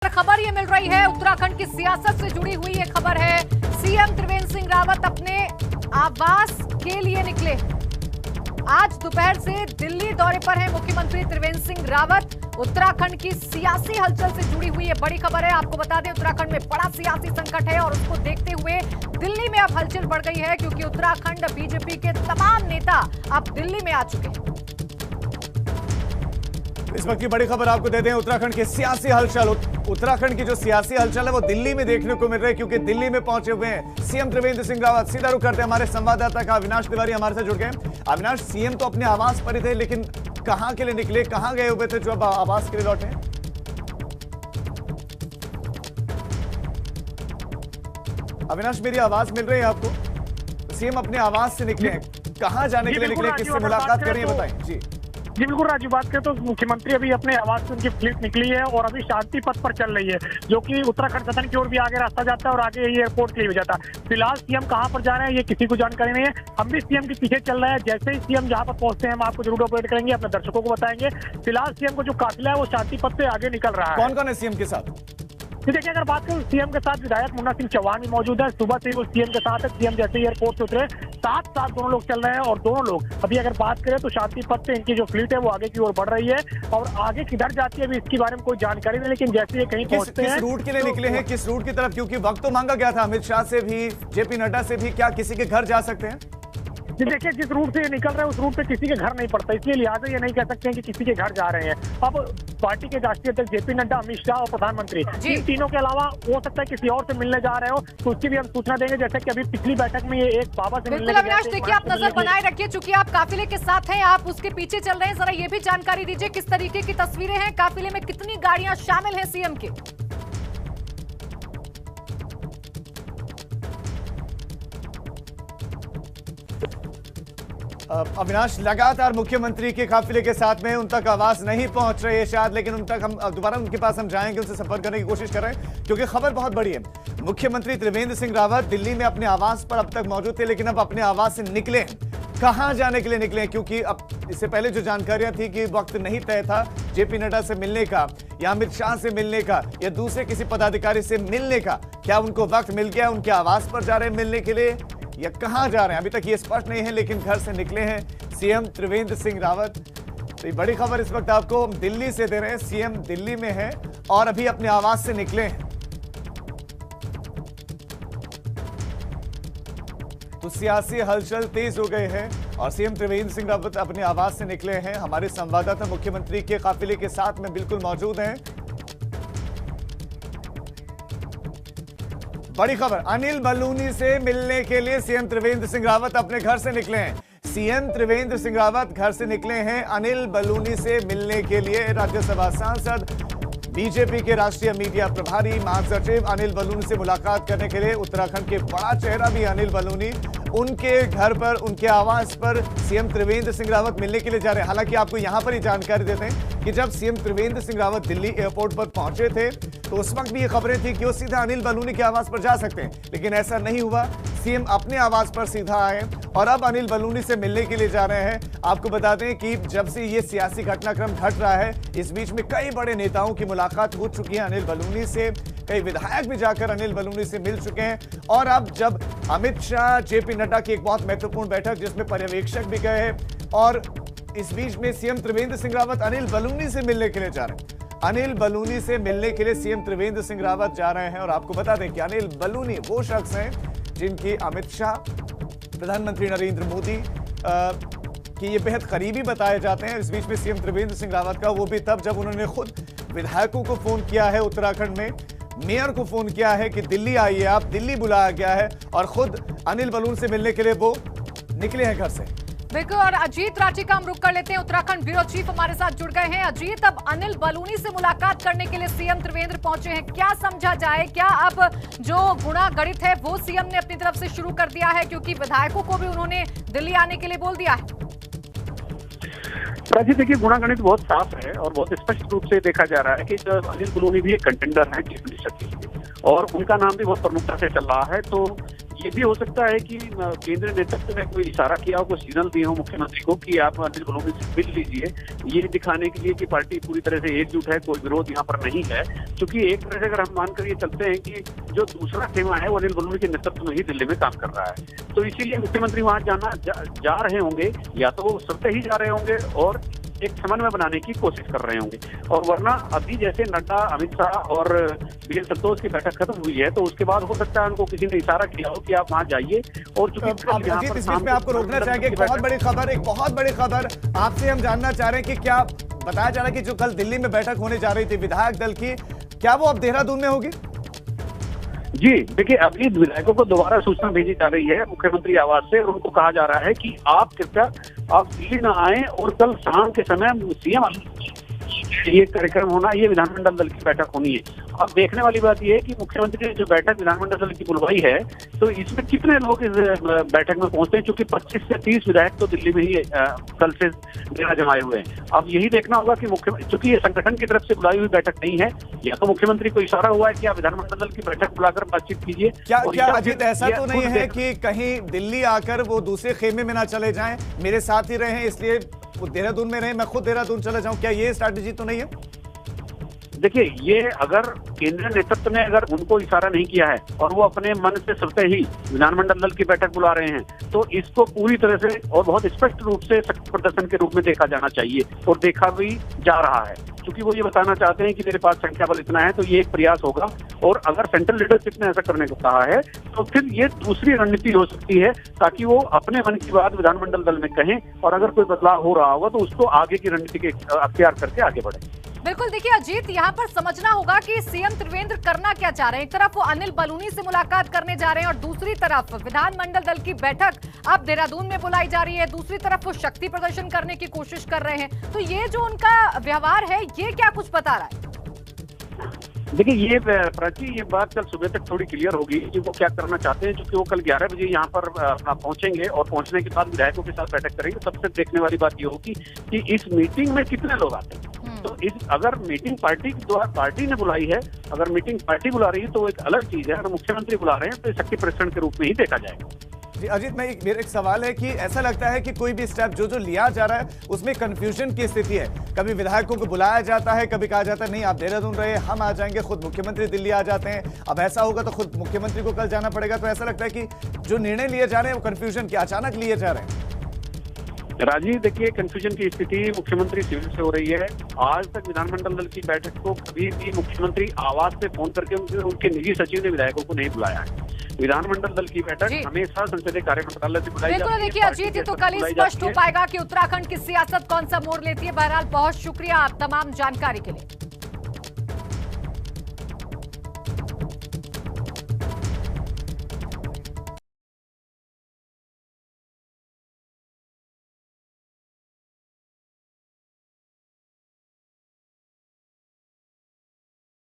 खबर ये मिल रही है, उत्तराखंड की सियासत से जुड़ी हुई ये खबर है। सीएम त्रिवेंद्र सिंह रावत अपने आवास के लिए निकले। आज दोपहर से दिल्ली दौरे पर है मुख्यमंत्री त्रिवेंद्र सिंह रावत। उत्तराखंड की सियासी हलचल से जुड़ी हुई ये बड़ी खबर है। आपको बता दें, उत्तराखंड में बड़ा सियासी संकट है और उसको देखते हुए दिल्ली में अब हलचल बढ़ गई है, क्योंकि उत्तराखंड बीजेपी के तमाम नेता अब दिल्ली में आ चुके हैं। इस वक्त की बड़ी खबर आपको दे दें, उत्तराखंड की सियासी हलचल। उत्तराखंड की जो सियासी हलचल है वो दिल्ली में देखने को मिल रही है, क्योंकि दिल्ली में पहुंचे हुए हैं सीएम त्रिवेंद्र सिंह रावत। सीधा रुख करते हैं हमारे संवाददाता का अविनाश तिवारी हमारे साथ जुड़ गए। अविनाश, सीएम तो अपने आवास पर ही थे, लेकिन कहां के लिए निकले, कहां गए हुए थे जो अब आवास के लिए लौटे? अविनाश, मेरी आवाज मिल रही है आपको? सीएम अपने आवास से निकले हैं, कहां जाने के लिए निकले, किससे मुलाकात करें बताएं। जी बिल्कुल राजू, बात करें तो मुख्यमंत्री अभी अपने आवास से उनकी फ्लीट निकली है और अभी शांति पथ पर चल रही है, जो कि उत्तराखंड सदन की ओर भी आगे रास्ता जाता है और आगे ये एयरपोर्ट के लिए भी जाता है। फिलहाल सीएम कहां पर जा रहे हैं ये किसी को जानकारी नहीं है। हम भी सीएम के पीछे चल रहे हैं। जैसे ही सीएम जहां पर पहुंचते हैं हम आपको जरूर अपडेट करेंगे, अपने दर्शकों को बताएंगे। फिलहाल सीएम को जो काफिला है वो शांति पथ से आगे निकल रहा है। कौन कौन है सीएम के साथ? देखिए, अगर बात करें सीएम के साथ विधायक मुन्ना सिंह चौहान भी मौजूद है। सुबह से वो सीएम के साथ है। सीएम जैसे ही एयरपोर्ट से उतरे साथ साथ दोनों लोग चल रहे हैं और दोनों लोग अभी अगर बात करें तो शांति पथ से इनकी जो फ्लीट है वो आगे की ओर बढ़ रही है और आगे किधर जाती है अभी इसके बारे में कोई जानकारी नहीं, लेकिन जैसे ये कहीं पहुंचते हैं। किस रूट के लिए निकले हैं, किस रूट की तरफ? क्योंकि वक्त तो मांगा गया था अमित शाह से भी, जेपी नड्डा से भी, क्या किसी के घर जा सकते हैं? देखिए, जिस रूट से ये निकल रहे हैं उस रूट पे किसी के घर नहीं पड़ता, इसलिए लिहाजा ये नहीं कह सकते हैं कि किसी के घर जा रहे हैं। अब पार्टी के राष्ट्रीय अध्यक्ष जेपी नड्डा, अमित शाह और प्रधानमंत्री, इन तीनों के अलावा हो सकता है किसी और से मिलने जा रहे हो, तो उसकी भी हम सूचना देंगे। जैसे कि अभी पिछली बैठक में ये एक बाबा से मिलने। अविनाश, देखिए, आप नजर बनाए रखिए, चूंकि आप काफिले के साथ हैं, आप उसके पीछे चल रहे हैं। जरा ये भी जानकारी दीजिए किस तरीके की तस्वीरें हैं, काफिले में कितनी गाड़ियां शामिल हैं सीएम के? अविनाश, लगातार मुख्यमंत्री के काफिले के साथ में उन तक आवाज नहीं पहुंच रही है शायद, लेकिन उन तक हम दोबारा उनके पास हम जाएंगे, उनसे संपर्क करने की कोशिश कर रहे हैं, क्योंकि खबर बहुत बड़ी है। मुख्यमंत्री त्रिवेंद्र सिंह रावत दिल्ली में अपने आवास पर अब तक मौजूद थे, लेकिन अब अपने आवास से निकले हैं। कहां जाने के लिए निकले हैं? क्योंकि अब इससे पहले जो जानकारियां थी कि वक्त नहीं तय था जेपी नड्डा से मिलने का या अमित शाह से मिलने का या दूसरे किसी पदाधिकारी से मिलने का, क्या उनको वक्त मिल गया, उनके आवास पर जा रहे हैं मिलने के लिए या कहां जा रहे हैं, अभी तक ये स्पष्ट नहीं है, लेकिन घर से निकले हैं सीएम त्रिवेंद्र सिंह रावत। तो ये बड़ी खबर इस वक्त आपको हम दिल्ली से दे रहे हैं। सीएम दिल्ली में है और अभी अपने आवास से निकले हैं। तो सियासी हलचल तेज हो गए हैं और सीएम त्रिवेंद्र सिंह रावत अपने आवास से निकले हैं। हमारे संवाददाता मुख्यमंत्री के काफिले के साथ में बिल्कुल मौजूद हैं। बड़ी खबर, अनिल बलूनी से मिलने के लिए सीएम त्रिवेंद्र सिंह रावत अपने घर से निकले हैं। सीएम त्रिवेंद्र सिंह रावत घर से निकले हैं अनिल बलूनी से मिलने के लिए। राज्यसभा सांसद, बीजेपी के राष्ट्रीय मीडिया प्रभारी, महासचिव अनिल बलूनी से मुलाकात करने के लिए उत्तराखंड के बड़ा चेहरा भी अनिल बलूनी उनके घर पर, उनके आवास पर सीएम त्रिवेंद्र सिंह रावत मिलने के लिए जा रहे हैं। हालांकि आपको यहां पर ही जानकारी देते हैं कि जब सीएम त्रिवेंद्र सिंह रावत दिल्ली एयरपोर्ट पर पहुंचे थे तो उस वक्त भी ये खबरें थी कि वो सीधा अनिल बलूनी के आवास पर जा सकते हैं, लेकिन ऐसा नहीं हुआ। सीएम अपने आवास पर सीधा आए और अब अनिल बलूनी से मिलने के लिए जा रहे हैं। आपको बता दें कि जब से ये सियासी घटनाक्रम घट रहा है, इस बीच में कई बड़े नेताओं की मुलाकात हो चुकी है अनिल बलूनी से। कई विधायक भी जाकर अनिल बलूनी से मिल चुके हैं और अब जब अमित शाह, जेपी नड्डा की एक बहुत महत्वपूर्ण बैठक जिसमें पर्यवेक्षक भी गए हैं और इस बीच में सीएम त्रिवेंद्र सिंह रावत अनिल बलूनी से मिलने के लिए जा रहे हैं। अनिल बलूनी से मिलने के लिए सीएम त्रिवेंद्र सिंह रावत जा रहे हैं और आपको बता दें कि अनिल बलूनी वो शख्स हैं जिनकी अमित शाह, प्रधानमंत्री नरेंद्र मोदी कि ये बेहद करीबी बताए जाते हैं। इस बीच में सीएम त्रिवेंद्र सिंह रावत का वो भी तब जब उन्होंने खुद विधायकों को फोन किया है, उत्तराखंड में मेयर को फोन किया है कि दिल्ली आइए आप, दिल्ली बुलाया गया है और खुद अनिल बलूनी से मिलने के लिए वो निकले हैं घर से। बिल्कुल, और अजीत राठी का हम रुख कर लेते हैं। उत्तराखंड ब्यूरो चीफ हमारे साथ जुड़ गए हैं। अजीत, अब अनिल बलूनी से मुलाकात करने के लिए सीएम त्रिवेंद्र पहुंचे हैं, क्या समझा जाए? क्या अब जो गुणा गणित है वो सीएम ने अपनी तरफ से शुरू कर दिया है, क्योंकि विधायकों को भी उन्होंने दिल्ली आने के लिए बोल दिया है? राजीव, देखिए, गुणागणित बहुत साफ है और बहुत स्पष्ट रूप से देखा जा रहा है कि अनिल बलूनी भी एक कंटेंडर है चीफ मिनिस्टर के लिए और उनका नाम भी बहुत प्रमुखता से चल रहा है। तो ये भी हो सकता है कि केंद्रीय नेतृत्व ने कोई इशारा किया हो, कोई सिग्नल दिए हो मुख्यमंत्री को कि आप अनिल बलूनी से मिल लीजिए, ये दिखाने के लिए कि पार्टी पूरी तरह से एकजुट है, कोई विरोध यहाँ पर नहीं है। क्योंकि एक तरह से अगर हम मानकर ये चलते हैं कि जो दूसरा खेमा है वो अनिल बलूनी के नेतृत्व में ही दिल्ली में काम कर रहा है, तो इसीलिए मुख्यमंत्री वहां जा रहे होंगे, या तो वो स्वतः ही जा रहे होंगे और एक समन्वय बनाने की कोशिश कर रहे होंगे। और वरना अभी जैसे नड्डा, अमित शाह और बी संतोष की बैठक खत्म हुई है, तो उसके बाद हो सकता है उनको किसी ने इशारा किया हो कि आप वहां जाइए। और अजीत, इस बीच में आपको रोकना चाहेंगे, एक बहुत बड़ी खबर आपसे हम जानना चाह रहे हैं कि क्या बताया जा रहा है कि जो कल दिल्ली में बैठक होने जा रही थी विधायक दल की, क्या वो अब देहरादून में होगी? जी देखिए, अभी विधायकों को दोबारा सूचना भेजी जा रही है मुख्यमंत्री आवास से, और उनको कहा जा रहा है कि आप कृपया आप दिल्ली न आए, और कल शाम के समय सीएम ये कार्यक्रम होना, ये विधानमंडल दल की बैठक होनी है। अब देखने वाली बात यह है कि मुख्यमंत्री ने जो बैठक विधानमंडल दल की बुलवाई है, तो इसमें कितने लोग इस बैठक में पहुंचते हैं, क्योंकि 25 से 30 विधायक तो दिल्ली में ही कल से डेरा जमाए हुए हैं। अब यही देखना होगा कि चूंकि ये संगठन की तरफ से बुलाई हुई बैठक नहीं है, या तो मुख्यमंत्री को इशारा हुआ है कि आप विधानमंडल दल की बैठक बुलाकर बातचीत कीजिए। क्या अजीत ऐसा तो नहीं है कि कहीं दिल्ली आकर वो दूसरे खेमे में ना चले जाएं, मेरे साथ ही रहे इसलिए वो देहरादून में रहे, मैं खुद देहरादून चला जाऊं, क्या ये स्ट्रैटेजी तो नहीं है? देखिए, ये अगर केंद्रीय नेतृत्व ने अगर उनको इशारा नहीं किया है और वो अपने मन से स्वतः ही विधानमंडल दल की बैठक बुला रहे हैं, तो इसको पूरी तरह से और बहुत स्पष्ट रूप से शक्ति प्रदर्शन के रूप में देखा जाना चाहिए, और देखा भी जा रहा है। क्योंकि वो ये बताना चाहते हैं कि मेरे पास संख्या बल इतना है, तो ये एक प्रयास होगा। और अगर सेंट्रल लीडरशिप ने ऐसा करने को कहा है, तो फिर ये दूसरी रणनीति हो सकती है, ताकि वो अपने मन की बात विधानमंडल दल में कहें, और अगर कोई बदलाव हो रहा होगा तो उसको आगे की रणनीति के अख्तियार करके आगे बढ़े। बिल्कुल, देखिए अजीत, यहाँ पर समझना होगा कि सीएम त्रिवेंद्र करना क्या चाह रहे हैं। एक तरफ वो अनिल बलूनी से मुलाकात करने जा रहे हैं, और दूसरी तरफ विधानमंडल दल की बैठक अब देहरादून में बुलाई जा रही है। दूसरी तरफ वो शक्ति प्रदर्शन करने की कोशिश कर रहे हैं। तो ये जो उनका व्यवहार है, ये क्या कुछ बता रहा है? देखिए, ये प्राची, ये बात कल सुबह तक थोड़ी क्लियर होगी कि वो क्या करना चाहते हैं, क्योंकि वो कल 11 बजे यहाँ पर अपना पहुंचेंगे, और पहुंचने के बाद विधायकों के साथ बैठक करेंगे। सबसे देखने वाली बात ये होगी कि इस मीटिंग में कितने लोग आते हैं। तो अगर मीटिंग पार्टी द्वारा पार्टी ने बुलाई है, अगर मीटिंग पार्टी बुला रही है, तो वो एक अलग चीज है। अगर मुख्यमंत्री बुला रहे हैं, तो शक्ति प्रदर्शन के रूप में ही देखा जाएगा। जी अजीत, मेरा एक सवाल है कि ऐसा लगता है कि कोई भी स्टेप जो लिया जा रहा है उसमें कंफ्यूजन की स्थिति है। कभी विधायकों को बुलाया जाता है, कभी कहा जाता है नहीं आप देहरादून रहे, हम आ जाएंगे, खुद मुख्यमंत्री दिल्ली आ जाते हैं। अब ऐसा होगा तो खुद मुख्यमंत्री को कल जाना पड़ेगा। तो ऐसा लगता है कि जो निर्णय लिए जा रहे हैं वो कंफ्यूजन के अचानक लिए जा रहे हैं। राजीव, देखिए, कंफ्यूजन की स्थिति मुख्यमंत्री सिविल से हो रही है। आज तक विधानमंडल दल की बैठक को कभी भी मुख्यमंत्री आवास से फोन करके उनके निजी सचिव ने विधायकों को नहीं बुलाया है। विधानमंडल दल की बैठक हमेशा संसदीय कार्य मंत्रालय से बुलाई जाती है। बिल्कुल, देखिए अजीत, तो कल ही स्पष्ट हो पाएगा कि उत्तराखंड की सियासत कौन सा मोड़ लेती है। बहरहाल बहुत शुक्रिया आप तमाम जानकारी के लिए।